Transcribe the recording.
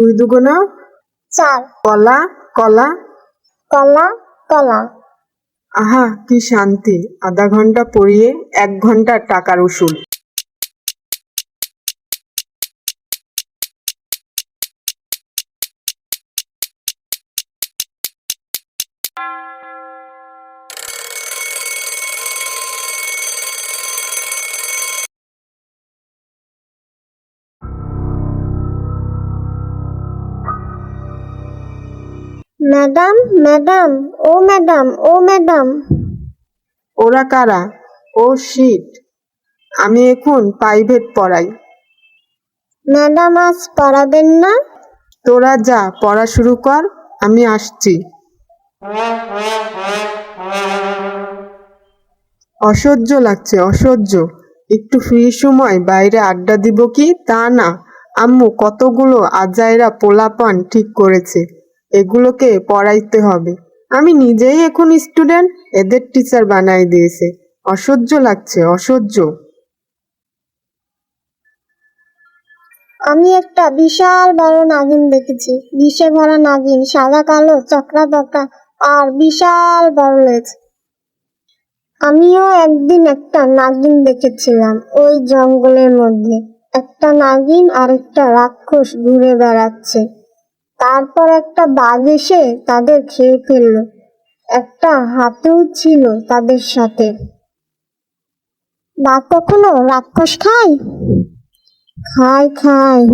দুই দুগুণা 4। কলা কলা। কলা কলা। আহা কি শান্তি, আধা ঘন্টা পড়িয়ে 1 ঘন্টার টাকার উসুল। ম্যাডাম ম্যাডাম ও ম্যাডাম ও ম্যাডাম। ওরা কারা? ও শিট, আমি এখন প্রাইভেট পড়াই। ম্যাডাম আজ পড়াবেন না? তোরা যা, পড়া শুরু কর, আমি আসছি। অসহ্য লাগছে, অসহ্য। একটু ফ্রি সময় বাইরে আড্ডা দিব কি তা না, আম্মু কতগুলো আজাইরা পোলাপান ঠিক করেছে, এগুলোকে পড়াইতে হবে। আমি নিজেই এখন স্টুডেন্ট, এদের টিচার বানাই দিয়েছে। অসহ্য লাগছে, অসহ্য। আমি একটা বিশাল বড় নাগিন দেখেছি, বিষে ভরা নাগিন, সাদা কালো চকরা চকরা আর বিশাল বড় লেজ। আমিও একদিন একটা নাগিন দেখেছিলাম ওই জঙ্গলের মধ্যে। একটা নাগিন আর একটা রাক্ষস ঘুরে বেড়াচ্ছে। তারপর একটা বাঘ এসে তাদের খেয়ে ফেললো। একটা হাতিও ছিল তাদের সাথে। বাঘ কখনো রাক্ষস খায়? খায় খায়।